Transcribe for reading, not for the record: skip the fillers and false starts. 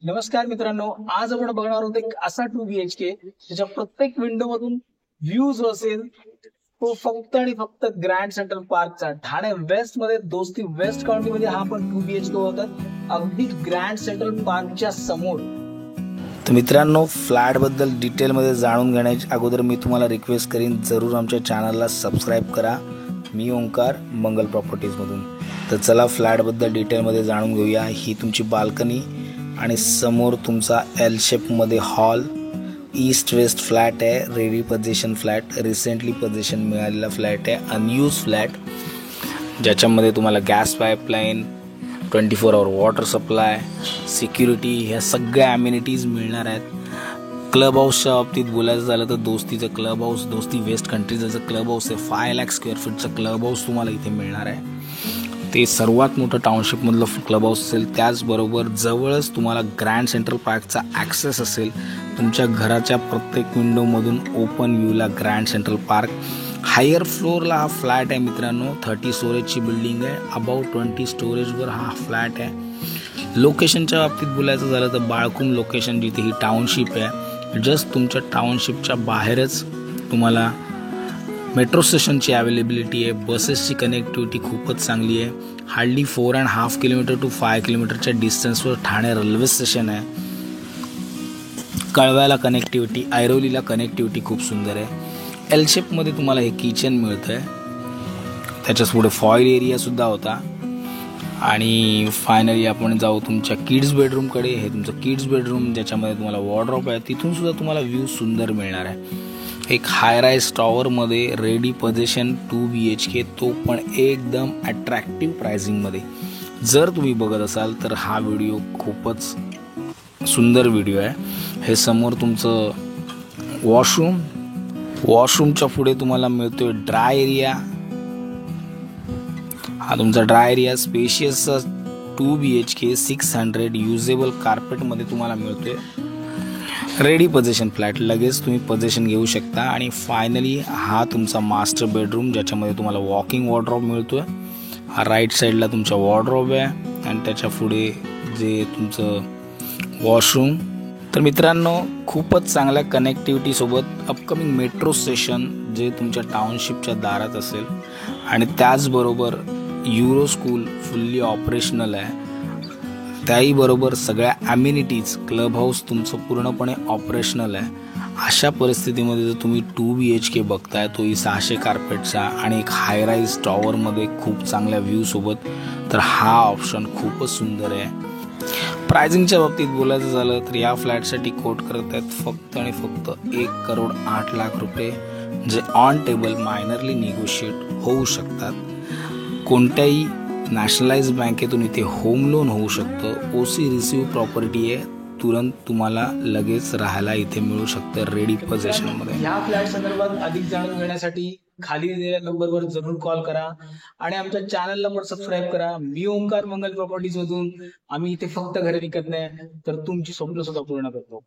नमस्कार मित्रांनो, आज आपण बघणार आहोत एक असा 2 BHK ज्याच्या प्रत्येक विंडो मधून व्ह्यू जो असेल तो फक्त आणि फक्त ग्रँड सेंट्रल पार्कचा ठाणे वेस्ट मध्ये दोस्ती वेस्ट काउंटी मध्ये हा पण 2 BHK होता, अगदी ग्रँड सेंट्रल पार्कच्या समोर। तर मित्रांनो, फ्लॅट बद्दल डिटेल मध्ये जाणून घेण्याच्या अगोदर मी तुम्हाला रिक्वेस्ट करीन, जरूर आमच्या चॅनलला सबस्क्राइब करा। मी ओंकार, मंगल प्रॉपर्टीज मधून। तर चला फ्लॅट बद्दल डिटेल मध्ये जाणून घेऊया। ही तुमची बाल्कनी आणि समोर तुमचा एल शेप मध्ये हॉल, ईस्ट वेस्ट फ्लॅट आहे, ready position flat, recently position मिळालेला फ्लॅट आहे, अनयूज फ्लॅट, ज्याच्यामध्ये तुम्हाला गॅस पाईपलाईन, 24 आवर वॉटर सप्लाय, सिक्युरिटी ह्या सगळ्या ॲम्युनिटीज मिळणार आहेत। क्लब हाऊसच्या बाबतीत बोलायचं झालं तर दोस्तीचं क्लब हाऊस, दोस्ती वेस्ट कंट्रीजचं क्लब हाऊस आहे, 5 लाख स्क्वेअर फीटचं क्लब हाऊस तुम्हाला इथे मिळणार आहे। ते सर्वात मोठं टाउनशिपमधलं क्लब हाऊस असेल, त्याचबरोबर जवळच तुम्हाला ग्रँड सेंट्रल पार्कचा ॲक्सेस असेल। तुमच्या घराच्या प्रत्येक विंडोमधून ओपन व्ह्यूला ग्रँड सेंट्रल पार्क। हायर फ्लोअरला हा फ्लॅट आहे मित्रांनो, 30 स्टोरेजची बिल्डिंग आहे, अबाउट 20 स्टोरेजवर हा फ्लॅट आहे। लोकेशनच्या बाबतीत बोलायचं झालं तर बाळकुम लोकेशन, जिथे ही टाउनशिप आहे, जस्ट तुमच्या टाउनशिपच्या बाहेरच तुम्हाला मेट्रो स्टेशनची अवेलेबिलिटी आहे, बसेसची कनेक्टिव्हिटी खूपच चांगली आहे। हार्डली 4.5 किलोमीटर टू 5 किलोमीटरच्या डिस्टन्सवर ठाणे रेल्वे स्टेशन आहे। कळव्याला कनेक्टिव्हिटी, ऐरोलीला कनेक्टिव्हिटी खूप सुंदर आहे। एल शेपमध्ये तुम्हाला हे किचन मिळतं आहे, त्याच्याच पुढे फॉईल एरिया सुद्धा होता। आणि फायनली आपण जाऊ तुमच्या किड्स बेडरूमकडे। हे तुमचं किड्स बेडरूम, ज्याच्यामध्ये तुम्हाला वॉर्डरोब आहे, तिथून सुद्धा तुम्हाला व्ह्यू सुंदर मिळणार आहे। एक हाय राईज टॉवरमध्ये रेडी पोझिशन 2 BHK, तो पण एकदम अट्रॅक्टिव्ह प्राइसिंगमध्ये। जर तुम्ही बघत असाल तर हा व्हिडिओ खूपच सुंदर व्हिडिओ आहे। हे समोर तुमचं वॉशरूम, वॉशरूमच्या पुढे तुम्हाला मिळतोय ड्राय एरिया। हा तुमचा dry area spacious 2 BHK 600 usable कार्पेटमध्ये तुम्हाला मिळतोय। रेडी पोझिशन फ्लॅट, लगेच तुम्ही पोझिशन घेऊ शकता। आणि फायनली हा तुमचा मास्टर बेडरूम, ज्याच्यामध्ये तुम्हाला वॉकिंग वॉर्डरोब मिळतोय। हा राईट साईडला तुमचा वॉर्डरोब आहे आणि त्याच्या पुढे जे तुमचं वॉशरूम। तर मित्रांनो, खूपच चांगल्या कनेक्टिव्हिटी सोबत अपकमिंग मेट्रो स्टेशन जे तुमच्या टाउनशिपच्या दारात असेल, आणि त्याचबरोबर युरो स्कूल फुल्ली ऑपरेशनल आहे, त्याही बरोबर सगळ्या ॲम्युनिटीज, क्लब हाऊस तुमचं पूर्णपणे ऑपरेशनल आहे। अशा परिस्थितीमध्ये जर तुम्ही 2 BHK बघताय, तोही 600 कार्पेटचा आणि एक हाय राईज टॉवरमध्ये खूप चांगल्या व्ह्यू सोबत, तर हा ऑप्शन खूपच सुंदर आहे। प्राइसिंगच्या बाबतीत बोलायचं झालं तर या फ्लॅटसाठी कोट करत आहेत फक्त आणि फक्त 1,08,00,000 रुपये, जे ऑन टेबल मायनरली निगोशिएट होऊ शकतात। कोणत्याही नॅशनलाइज बँकेतून इथे होम लोन होऊ शकतं। OC रिसिव्ह प्रॉपर्टी आहे, तुरंत तुम्हाला लगेच राहायला इथे मिळू शकतं रेडी पोझिशनमध्ये। या फ्लॅट संदर्भात अधिक जाणून घेण्यासाठी खाली दिलेल्या नंबरवर जरूर कॉल करा आणि आमच्या चॅनलला पण सबस्क्राईब करा। मी ओंकार, मंगल प्रॉपर्टीज मधून। आम्ही इथे फक्त घरे विकत नाही, तर तुमची स्वप्न सुद्धा पूर्ण करतो।